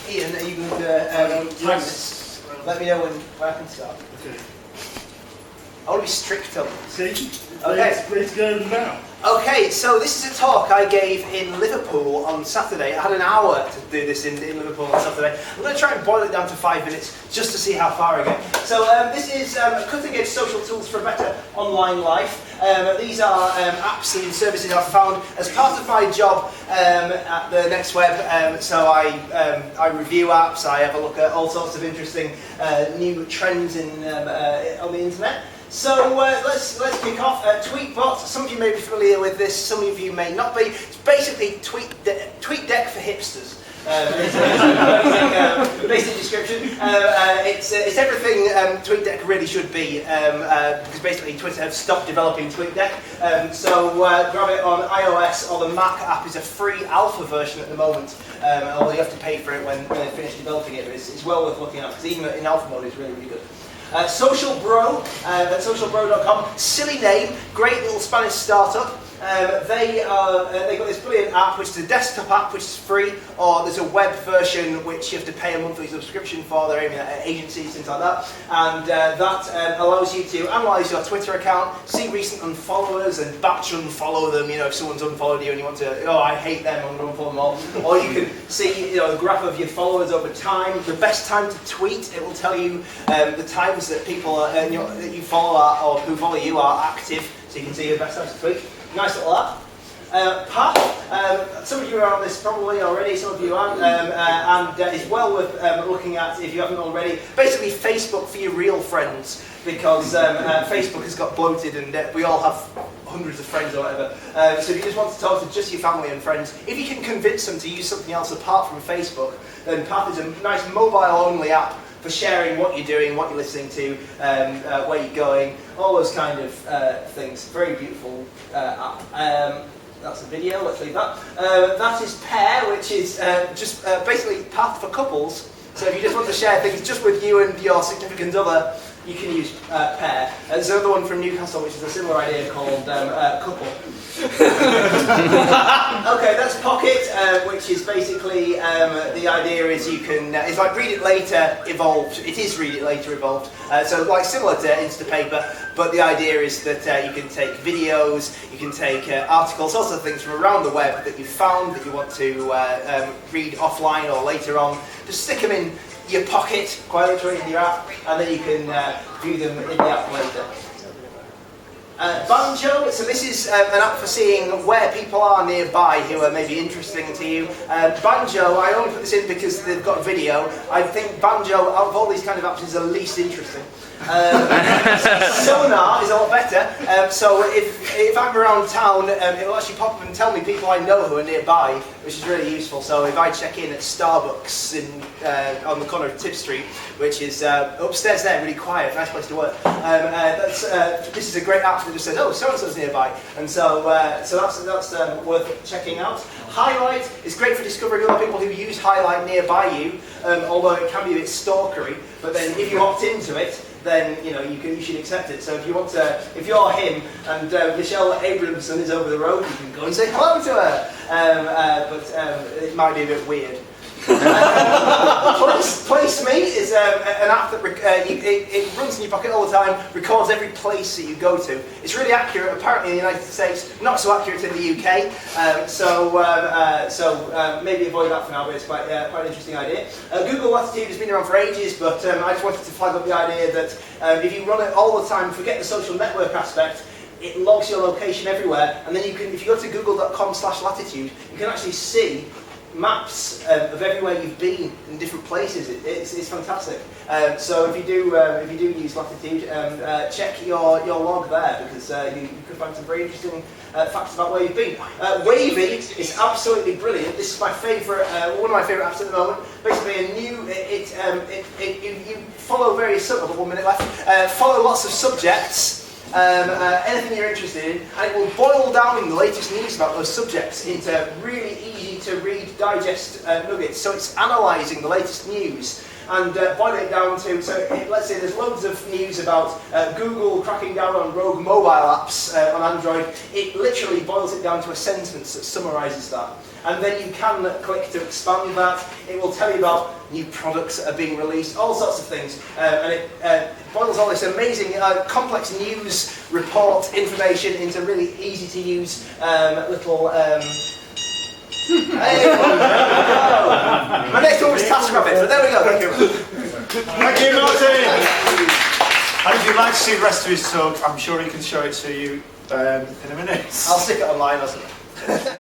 Ian, are you going to time this? Let me know when I can start. Okay. I want to be strict on this. See? Okay. Let's go now. Okay, so this is a talk I gave in Liverpool on Saturday. I had an hour to do this in Liverpool on Saturday. I'm going to try and boil it down to 5 minutes just to see how far I get. So this is cutting-edge social tools for a better online life. These are apps and services I've found as part of my job at the Next Web. So I review apps, I have a look at all sorts of interesting new trends on the internet. So let's kick off. Tweetbot, some of you may be familiar with this, some of you may not be. It's basically TweetDeck for hipsters. Basic description. It's everything TweetDeck really should be, because basically Twitter have stopped developing TweetDeck. So grab it on iOS, or the Mac app is a free alpha version at the moment. Although you have to pay for it when they finish developing it, but it's well worth looking at, because even in alpha mode it's really, really good. Social Bro at socialbro.com, silly name, great little Spanish startup. They've got this brilliant app, which is a desktop app which is free, or there's a web version which you have to pay a monthly subscription for. They're aiming at agencies, things like that, and that allows you to analyse your Twitter account, see recent unfollowers, and batch unfollow them. You know, if someone's unfollowed you and you want to, oh, I hate them, I'm going to unfollow them all. Or you can see, you know, the graph of your followers over time, the best time to tweet. It will tell you the times that people that you follow are, or who follow you are active, so you can see the best times to tweet. Nice little app. Path, some of you are on this probably already, some of you aren't, and it's well worth looking at if you haven't already. Basically Facebook for your real friends, because Facebook has got bloated and we all have hundreds of friends or whatever. So if you just want to talk to just your family and friends, if you can convince them to use something else apart from Facebook, then Path is a nice mobile-only app for sharing what you're doing, what you're listening to, where you're going, all those kind of things. Very beautiful app. That's a video, let's leave that. That is Pair, which is just basically Path for couples. So if you just want to share things just with you and your significant other, you can use Pair. There's another one from Newcastle, which is a similar idea called Couple. Okay, that's Pocket, which is basically the idea is you can. It's like Read It Later evolved. It is Read It Later evolved. So like similar to Instapaper, but the idea is that you can take videos, you can take articles, all sorts of things from around the web that you found that you want to read offline or later on. Just stick them in your pocket, quite literally in your app, and then you can view them in the app later. Banjo, so this is an app for seeing where people are nearby who are maybe interesting to you. Banjo, I only put this in because they've got video. I think Banjo, out of all these kind of apps, is the least interesting. Sonar is a lot better, so if I'm around town, it'll actually pop up and tell me people I know who are nearby, which is really useful. So if I check in at Starbucks on the corner of Tip Street, which is upstairs there, really quiet, nice place to work, this is a great app that just says, oh, so-and-so's nearby, and so that's worth checking out. Highlight is great for discovering other people who use Highlight nearby you, although it can be a bit stalkery, but then if you opt into it, then you should accept it. So if you want to, if you're him and Michelle Abramson is over the road, you can go and say hello to her. But it might be a bit weird. PlaceMe is an app that it runs in your pocket all the time, records every place that you go to. It's really accurate, apparently in the United States, not so accurate in the UK, so maybe avoid that for now, but it's quite an interesting idea. Google Latitude has been around for ages, but I just wanted to flag up the idea that if you run it all the time, forget the social network aspect, it logs your location everywhere, and then you can, if you go to google.com/latitude, you can actually see maps of everywhere you've been in different places. It's fantastic. So if you do use Latitude, check your log there, because you could find some very interesting facts about where you've been. Wavy is absolutely brilliant. This is my favourite, one of my favourite apps at the moment. Basically, you follow various. I've got 1 minute left. Follow lots of subjects. Anything you're interested in, and it will boil down the latest news about those subjects into really easy to read, digest nuggets. So it's analysing the latest news and boil it down to, so let's say there's loads of news about Google cracking down on rogue mobile apps on Android. It literally boils it down to a sentence that summarises that. And then you can click to expand that. It will tell you about new products that are being released, all sorts of things. And it boils all this amazing, complex news report information into really easy to use little... Hey! My next one was TaskRabbit, but there we go. Thank you. Thank you, Martin. And if you'd like to see the rest of his talk, I'm sure he can show it to you in a minute. I'll stick it online or something.